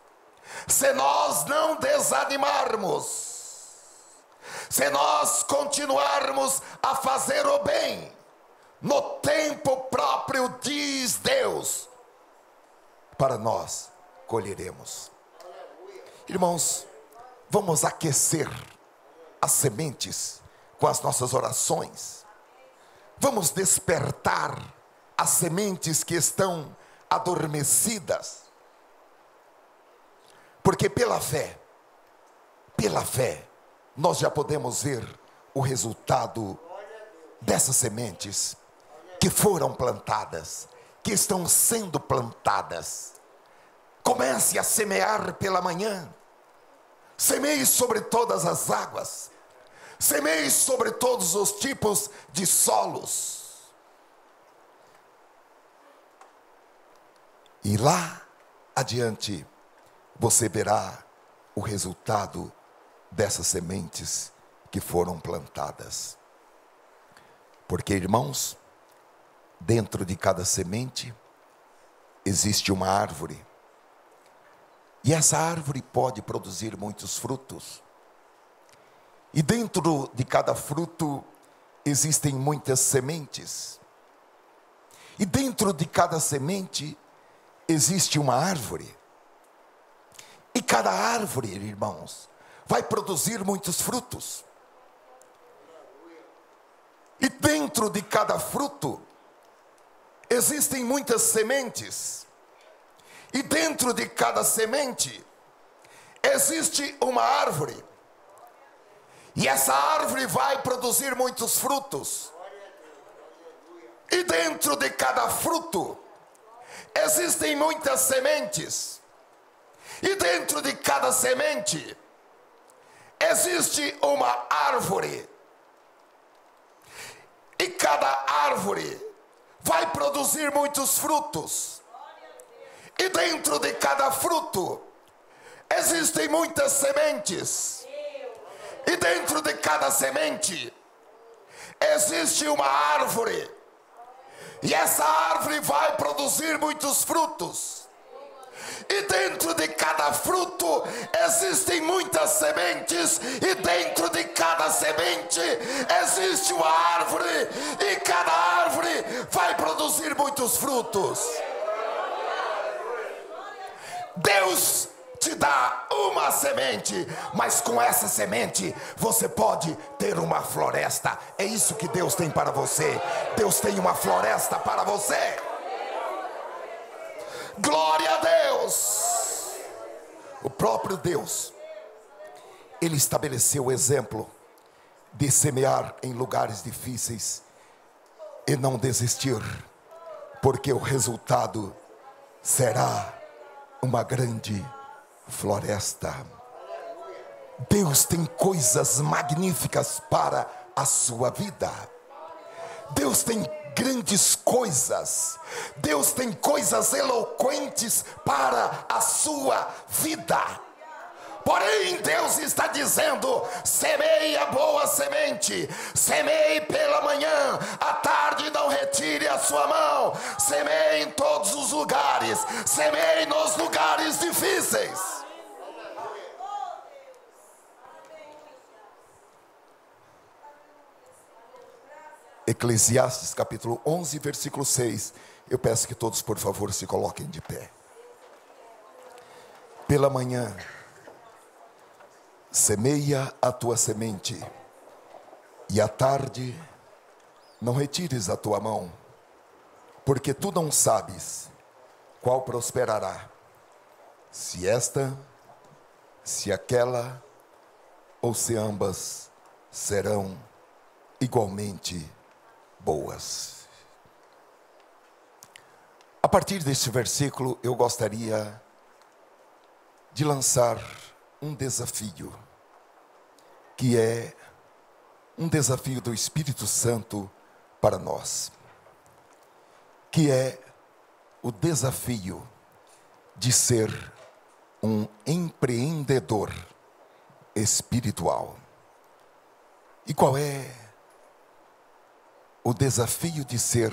se nós não desanimarmos, se nós continuarmos a fazer o bem, no tempo próprio, diz Deus, para nós colheremos. Irmãos, vamos aquecer as sementes com as nossas orações. Vamos despertar as sementes que estão adormecidas. Porque pela fé, nós já podemos ver o resultado dessas sementes que foram plantadas, que estão sendo plantadas. Comece a semear pela manhã. Semeie sobre todas as águas. Semeie sobre todos os tipos de solos. E lá adiante, você verá o resultado dessas sementes que foram plantadas. Porque, irmãos, dentro de cada semente existe uma árvore. E essa árvore pode produzir muitos frutos. E dentro de cada fruto existem muitas sementes. E dentro de cada semente existe uma árvore. E cada árvore, irmãos, vai produzir muitos frutos. E dentro de cada fruto existem muitas sementes. E dentro de cada semente existe uma árvore. E essa árvore vai produzir muitos frutos. E dentro de cada fruto existem muitas sementes. E dentro de cada semente existe uma árvore. E cada árvore vai produzir muitos frutos. E dentro de cada fruto existem muitas sementes. E dentro de cada semente existe uma árvore. E essa árvore vai produzir muitos frutos. E dentro de cada fruto existem muitas sementes. E dentro de cada semente existe uma árvore. E cada árvore vai produzir muitos frutos. Deus te dá uma semente, mas com essa semente você pode ter uma floresta. É isso que Deus tem para você. Deus tem uma floresta para você. Glória a Deus. O próprio Deus, Ele estabeleceu o exemplo de semear em lugares difíceis e não desistir, porque o resultado será uma grande floresta. Deus tem coisas magníficas para a sua vida. Deus tem grandes coisas. Deus tem coisas eloquentes para a sua vida. Porém, Deus está dizendo: semeie a boa semente, semeie pela manhã, à tarde não retire a sua mão, semeie em todos os lugares, semeie nos lugares difíceis. Eclesiastes capítulo 11, versículo 6. Eu peço que todos, por favor, se coloquem de pé. Pela manhã semeia a tua semente, e à tarde não retires a tua mão, porque tu não sabes qual prosperará, se esta, se aquela, ou se ambas serão igualmente boas. A partir deste versículo, eu gostaria de lançar um desafio, que é um desafio do Espírito Santo para nós, que é o desafio de ser um empreendedor espiritual. E qual é o desafio de ser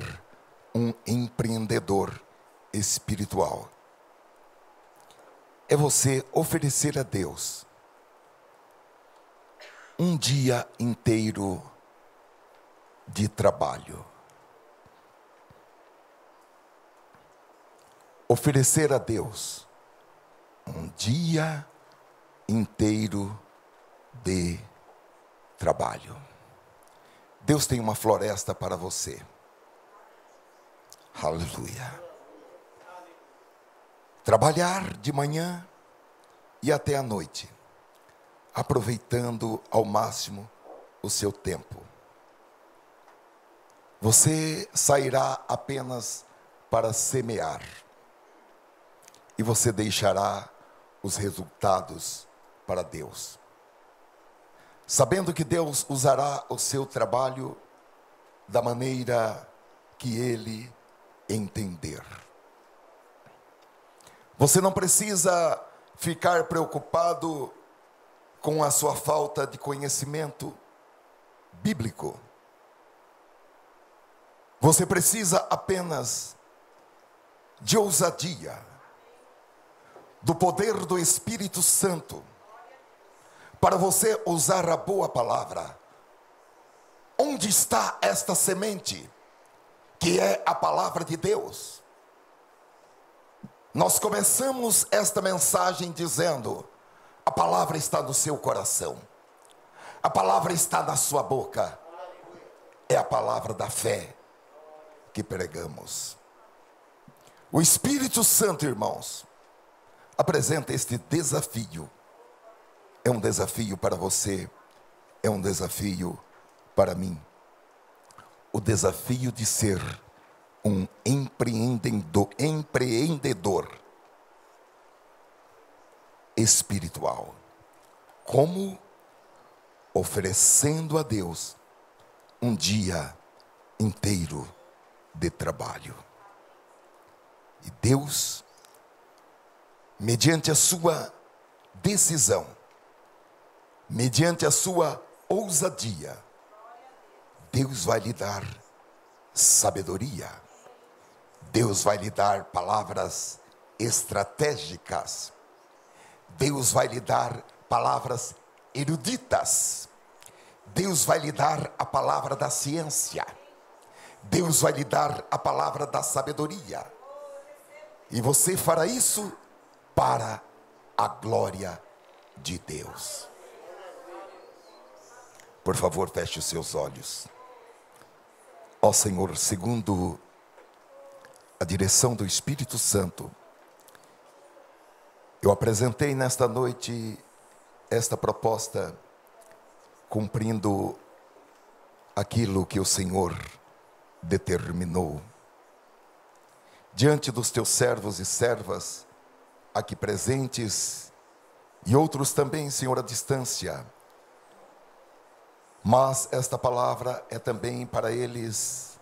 um empreendedor espiritual? É você oferecer a Deus um dia inteiro de trabalho. Oferecer a Deus um dia inteiro de trabalho. Deus tem uma floresta para você. Aleluia. Trabalhar de manhã e até a noite, aproveitando ao máximo o seu tempo. Você sairá apenas para semear, e você deixará os resultados para Deus, sabendo que Deus usará o seu trabalho da maneira que Ele entender. Você não precisa ficar preocupado com a sua falta de conhecimento bíblico. Você precisa apenas de ousadia, do poder do Espírito Santo, para você usar a boa palavra. Onde está esta semente, que é a palavra de Deus? Nós começamos esta mensagem dizendo: a palavra está no seu coração, a palavra está na sua boca. É a palavra da fé que pregamos. O Espírito Santo, irmãos, apresenta este desafio. É um desafio para você, é um desafio para mim. O desafio de ser um empreendedor espiritual. Como? Oferecendo a Deus um dia inteiro de trabalho. E Deus, mediante a sua decisão, mediante a sua ousadia, Deus vai lhe dar sabedoria. Deus vai lhe dar palavras estratégicas. Deus vai lhe dar palavras eruditas. Deus vai lhe dar a palavra da ciência. Deus vai lhe dar a palavra da sabedoria. E você fará isso para a glória de Deus. Por favor, feche os seus olhos. Ó Senhor, segundo a direção do Espírito Santo, eu apresentei nesta noite esta proposta, cumprindo aquilo que o Senhor determinou. Diante dos teus servos e servas aqui presentes, e outros também, Senhor, à distância, mas esta palavra é também para eles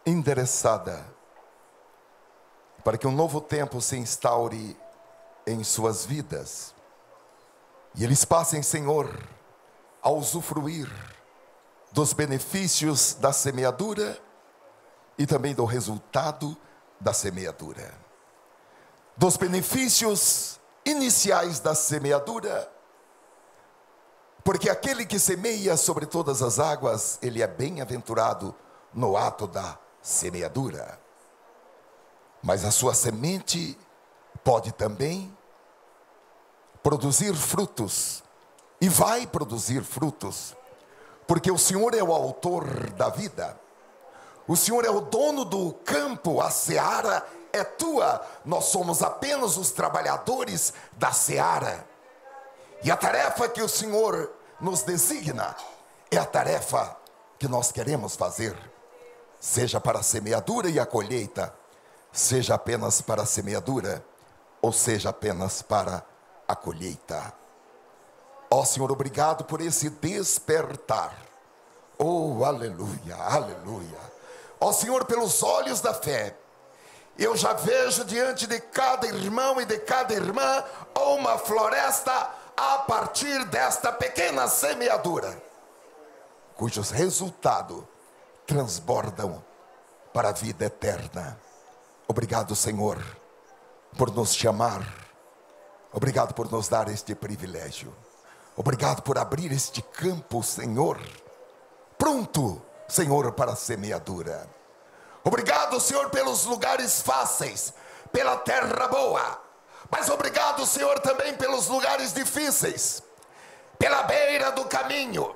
endereçada, para que um novo tempo se instaure em suas vidas, e eles passem, Senhor, a usufruir dos benefícios da semeadura e também do resultado da semeadura. Dos benefícios iniciais da semeadura, porque aquele que semeia sobre todas as águas, ele é bem-aventurado no ato da semeadura. Mas a sua semente pode também produzir frutos, e vai produzir frutos, porque o Senhor é o autor da vida. O Senhor é o dono do campo, a seara é tua, nós somos apenas os trabalhadores da seara. E a tarefa que o Senhor nos designa é a tarefa que nós queremos fazer, seja para a semeadura e a colheita, seja apenas para a semeadura, ou seja apenas para a colheita. Ó Senhor, obrigado por esse despertar. Oh, aleluia, aleluia. Ó Senhor, pelos olhos da fé, eu já vejo diante de cada irmão e de cada irmã uma floresta a partir desta pequena semeadura, cujos resultados transbordam para a vida eterna. Obrigado, Senhor, por nos chamar. Obrigado por nos dar este privilégio. Obrigado por abrir este campo, Senhor, pronto, Senhor, para a semeadura. Obrigado, Senhor, pelos lugares fáceis, pela terra boa. Mas obrigado, Senhor, também pelos lugares difíceis, pela beira do caminho,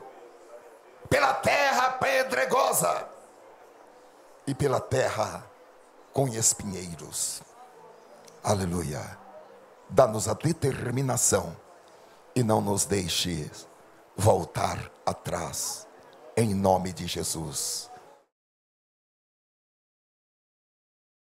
pela terra pedregosa e pela terra com espinheiros. Aleluia. Dá-nos a determinação e não nos deixe voltar atrás, em nome de Jesus.